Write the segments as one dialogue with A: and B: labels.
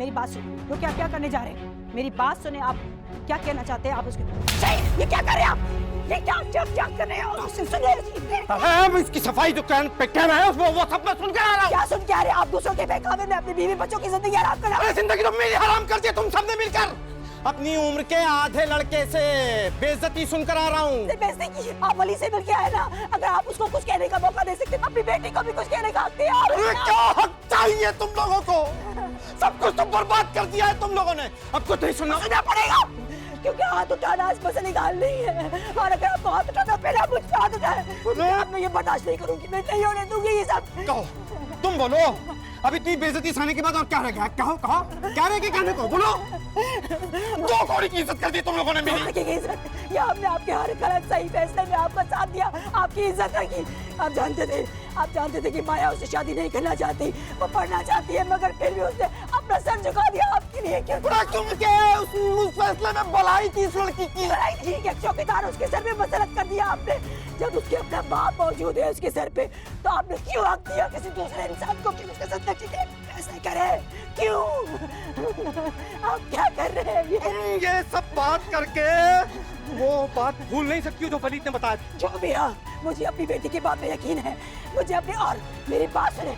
A: मेरी बात सुनो। तो क्या करने जा रहे हैं? मेरी बात सुने, आप क्या कहना चाहते हैं? आप उसके ये क्या कर रहे हैं आप? ये क्या कर रहे हो?
B: सुनिए इसकी सफाई जो पे कहना है वो सब मैं सुन के आ रहा हूँ।
A: क्या सुन के आ रहे हैं आप? दूसरों के बहकावे में अपनी बीवी बच्चों की जिंदगी हराम कर रहे हो।
B: जिंदगी तो मेरी हराम कर दी तुम सबने मिलकर। अपनी उम्र के आधे लड़के से बेइज्जती सुनकर आ रहा हूँ।
A: बेइज्जती की? आप वली से मिलके आए ना, अगर आप उसको कुछ कहने का मौका दे सकते, अपनी बेटी को भी कुछ कहने का हक दिया।
B: क्या हक चाहिए तुम लोगों को? सब कुछ तो बर्बाद कर दिया है तुम लोगों ने। अब कुछ नहीं सुनना
A: पड़ेगा, क्योंकि हाथ उठाना इस पर से निकाल नहीं है। और अगर आपको हाथ उठाना पहले मुझ पर हाथ उठाए, मैं ये बर्दाश्त नहीं करूंगी, मैं नहीं होने दूंगी ये सब।
B: कहो, तुम बोलो। अब इतनी बेइज्जती सहने के बाद और क्या रह गया? कहो क्या रह गया कहने को? बोलो। दो कौड़ी की इज्जत कर दी तुम लोगों ने मेरी।
A: की इज्जत, या हमने आपके हर गलत सही फैसले में आपका साथ दिया, आपकी इज्जत रखी। आप जानते थे कि माया उससे शादी नहीं करना चाहती, वो पढ़ना चाहती है, मगर फिर भी उसने अपना सर झुका दिया आपके लिए। क्यों?
B: उस फैसले में भलाई थी इस लड़की की।
A: ठीक है, चौकीदार उसके सर पे मसलत कर दिया आपने। जब उसके अपना बाप मौजूद है उसके सर पे, तो आपने क्यों हक दिया किसी दूसरे इंसान को कि उसके साथ ऐसा करे? क्यों? आप क्या कर रहे हैं?
B: ये सब बात करके वो बात भूल नहीं सकती जो वलीद ने बताया।
A: जो भी हो, मुझे अपनी बेटी की बात में यकीन है। मुझे अपनी, और मेरी बात सुने,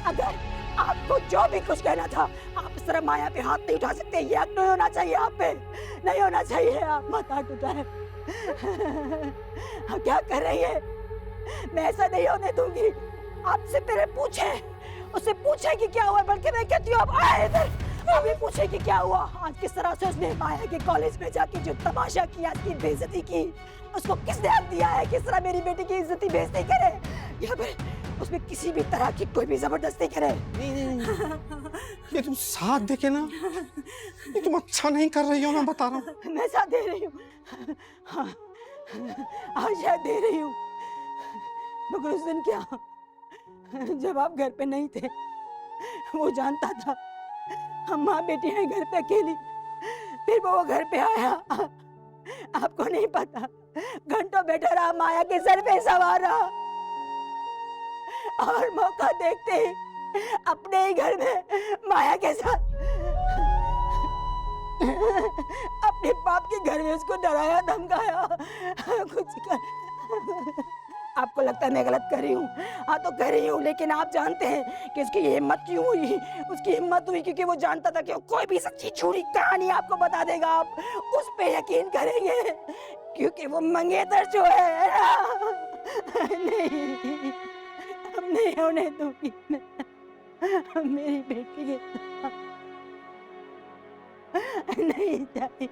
A: अगर आपको जो भी कुछ कहना था, आप इस तरह माया पे हाथ नहीं उठा सकते। ये हक नहीं होना चाहिए आप पे, नहीं होना चाहिए। आप मत हाथ उठाए। क्या कर रही है? मैं ऐसा नहीं होने दूंगी। आपसे पहले उससे पूछे कि क्या हुआ, बल्कि मैं कहती हूँ आप आए इधर, अभी पूछे कि क्या हुआ। आज किस तरह से उसने माया के कॉलेज में जाके जो तमाशा किया, उसकी बेइज्जती की, उसको किसने हक दिया है किस तरह मेरी बेटी की इज्जती बेइज्जती करे, या फिर उसमें किसी भी तरह की कोई भी जबरदस्ती करे?
B: नहीं। ये तुम साथ देखे ना, ये तुम अच्छा नहीं कर रही हो, मैं बता रहा हूँ।
A: मैं साथ दे रही हूँ, हाँ, शायद दे रही हूँ, मगर उस दिन क्या, जब आप घर पे नहीं थे, वो जानता था हम माँ बेटी हैं घर पे अकेली, फिर वो घर पे आया, आपको नहीं पता, घंटों बैठा रहा, माया के सर पे सवार रहा, और मौका देखते ही अपने ही घर में माया के साथ अपने बाप के घर में उसको डराया धमकाया, कुछ कर। आपको लगता है मैं गलत कर रही हूँ? हाँ तो कर रही हूँ, लेकिन आप जानते हैं कि उसकी हिम्मत क्यों हुई? उसकी हिम्मत हुई क्योंकि वो जानता था कि कोई भी सच्ची झूठी कहानी आपको बता देगा, आप उस पे यकीन करेंगे, क्योंकि वो मंगेतर जो है। नहीं, अब नहीं होने दूंगी मेरी बेटी के नहीं चाहिए।